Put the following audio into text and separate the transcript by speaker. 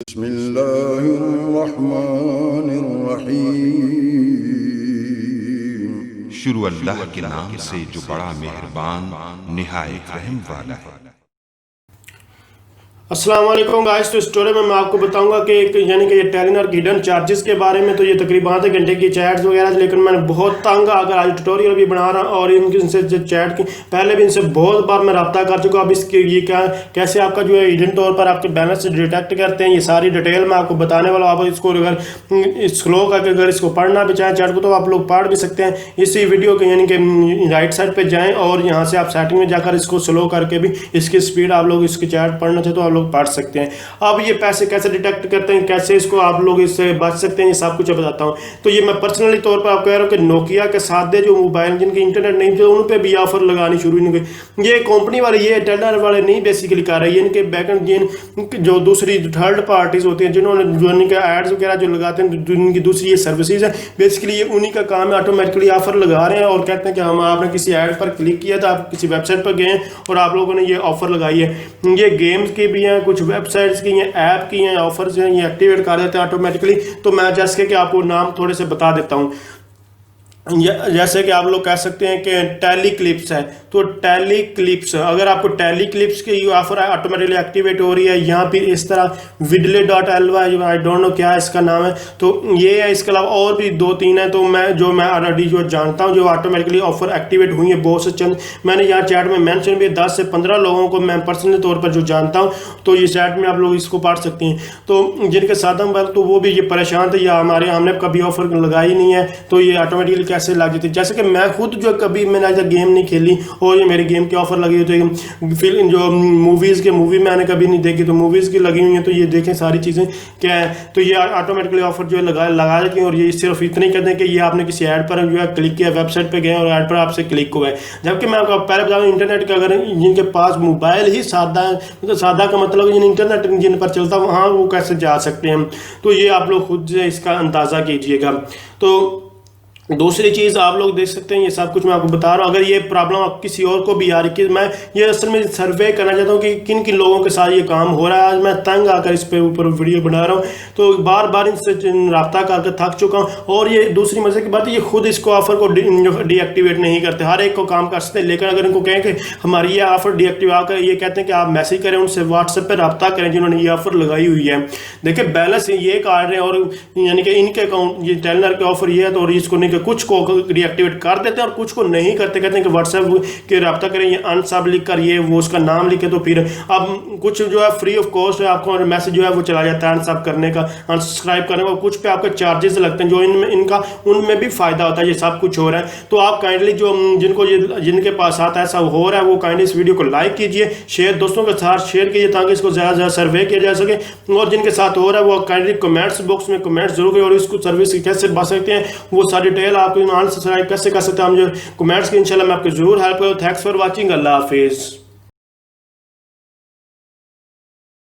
Speaker 1: बिस्मिल्लाहिर्रहमानिर्रहीम।
Speaker 2: शुरू अल्लाह के नाम से जो बड़ा मेहरबान निहायत रहम वाला है।
Speaker 3: अस्सलाम वालेकुम गाइस। तो स्टोरी में मैं आपको बताऊंगा कि यानी कि ये टेलीनॉर की हिडन चार्जेस के बारे में। तो ये तकरीबन आधे घंटे की चैट्स वगैरह, लेकिन मैंने बहुत तंग आकर आज ट्यूटोरियल भी बना रहा हूँ और इनसे जो चैट की पहले भी इनसे बहुत बार मैं रब्ता कर चुका हूँ। अब इसके ये क्या कैसे आपका जो है हिडन तौर पर आपके बैलेंस डिटेक्ट करते हैं, ये सारी डिटेल मैं आपको बताने वाला हूँ। आप इसको अगर स्लो करके अगर इसको पढ़ना भी चाहें चैट को तो आप लोग पढ़ भी सकते हैं इसी वीडियो के, यानी कि राइट साइड पर जाएँ और यहाँ से आप सेटिंग में जाकर इसको स्लो करके भी इसकी स्पीड आप लोग इसकी चैट पढ़ना चाहे तो आप लोग पढ़ सकते हैं। अब ये पैसे कैसे डिटेक्ट करते हैं, कैसे इसको आप लोग इससे बच सकते हैं, ये सब कुछ बताता हूं। तो ये मैं पर्सनली तौर पर आपको कह रहा हूं कि नोकिया के साथ दे जो मोबाइल जिनके इंटरनेट नहीं थे उन पे भी ऑफर लगानी शुरू नहीं हुई। ये कंपनी वाले, ये टेलीनॉर वाले नहीं बेसिकली कर रहे हैं, इनके बैकएंड जिन जो दूसरी थर्ड पार्टीज होती हैं जिन्होंने जो इनके एड्स वगैरह जो लगाते हैं, जिनकी दूसरी ये सर्विसेज है, बेसिकली ये उन्हीं का काम है। ऑटोमेटिकली ऑफर लगा रहे हैं और कहते हैं कि हम आपने किसी ऐड पर क्लिक किया था, आप किसी वेबसाइट पर गए और आप लोगों ने ये ऑफर लगाई है। ये गेम्स की भी हैं, कुछ वेबसाइट्स की हैं, ऐप की हैं, ऑफर्स हैं, ये एक्टिवेट कर देते हैं ऑटोमेटिकली। तो मैं जैसे कि आपको नाम थोड़े से बता देता हूँ। जैसे कि आप लोग कह सकते हैं कि टैली क्लिप्स है, तो टैली क्लिप्स अगर आपको टैली क्लिप्स की ऑफर ऑटोमेटिकली एक्टिवेट हो रही है। यहाँ पे इस तरह vidly.ly, आई डोंट नो क्या इसका नाम है, तो ये है। इसके अलावा और भी 2-3 है, तो मैं ऑलरेडी जो जानता हूँ जो ऑटोमेटिकली ऑफर एक्टिवेट हुई है बहुत से चंद मैंने यहाँ चैट में मेंशन भी 10 से 15 लोगों को मैं पर्सनली तौर पर जो जानता हूँ, तो ये चैट में आप लोग इसको पढ़ सकते हैं। तो जिनके साथ हम तो वो भी ये परेशान थे या हमने कभी ऑफर लगाई नहीं है, तो ये ऑटोमेटिकली कैसे लग जाती है। जैसे कि मैं खुद जो कभी मैंने आज तक गेम नहीं खेली और ये मेरी गेम की ऑफर लगी हुई, तो फिल्म जो मूवीज़ के मूवी मैंने कभी नहीं देखी तो मूवीज़ की लगी हुई है। तो ये देखें सारी चीज़ें क्या है, तो ये ऑटोमेटिकली ऑफर जो है लगा देती हैं। और ये सिर्फ इतना ही कहते हैं कि ये आपने किसी ऐड पर जो है क्लिक किया, वेबसाइट पर गए और ऐड पर आपसे क्लिक हुआ है। जबकि मैं आपको पहले बता दूँ, इंटरनेट का अगर जिनके पास मोबाइल ही सादा, मतलब सादा का मतलब इंटरनेट जिन पर चलता वहाँ वो कैसे जा सकते हैं। तो ये आप लोग खुद से इसका अंदाज़ा कीजिएगा। तो दूसरी चीज़ आप लोग देख सकते हैं, ये सब कुछ मैं आपको बता रहा हूँ। अगर ये प्रॉब्लम आप किसी और को भी आ रही है, मैं ये असल में सर्वे करना चाहता हूँ कि किन किन लोगों के साथ ये काम हो रहा है। आज मैं तंग आकर इस पे ऊपर वीडियो बना रहा हूँ, तो बार बार इनसे रब्ता करके थक चुका हूँ। और ये दूसरी मजे की बात है, ये खुद इसको ऑफर को डीएक्टिवेट नहीं करते, हर एक को काम कर सकते हैं। लेकिन अगर इनको कहें कि हमारी ये ऑफर डीएक्टिवेट आकर, ये कहते हैं कि आप मैसेज करें, उनसे व्हाट्सएप पर रब्ता करें जिन्होंने ये ऑफर लगाई हुई है। देखिए बैलेंस ये काट रहे हैं और यानी कि इनके अकाउंट ये टेलीनॉर के ऑफर ये है, तो इसको नहीं कि कुछ को डीएक्टिवेट कर देते हैं और कुछ को नहीं करते। कहते हैं कि व्हाट्सएप के रब्ता करें, ये अनसब लिख कर ये वो उसका नाम लिखे, तो फिर अब कुछ जो है फ्री ऑफ कॉस्ट है, आपको मैसेज जो है वो चला जाता है अनसब करने का, अनसब्सक्राइब करने का। कुछ पे आपके चार्जेस लगते हैं जो इनका उनमें भी फायदा होता है। ये सब कुछ हो रहा है, तो आप काइंडली जो जिनके पास साथ ऐसा हो रहा है वो काइंडली इस वीडियो को लाइक कीजिए, शेयर दोस्तों के साथ शेयर कीजिए ताकि इसको ज़्यादा से ज़्यादा सर्वे किया जा सके। और जिनके साथ हो रहा है वो काइंडली कमेंट्स बॉक्स में कमेंट्स जरूर करें और इसको सर्विस कैसे बच सकते हैं वो सारी डिटेल आपको सब्सक्राइब कैसे कर सकते हैं हम जो कमेंट्स की इंशाल्लाह मैं आपकी जरूर हेल्प करूँ। Thanks for watching. अल्लाह हाफिज़।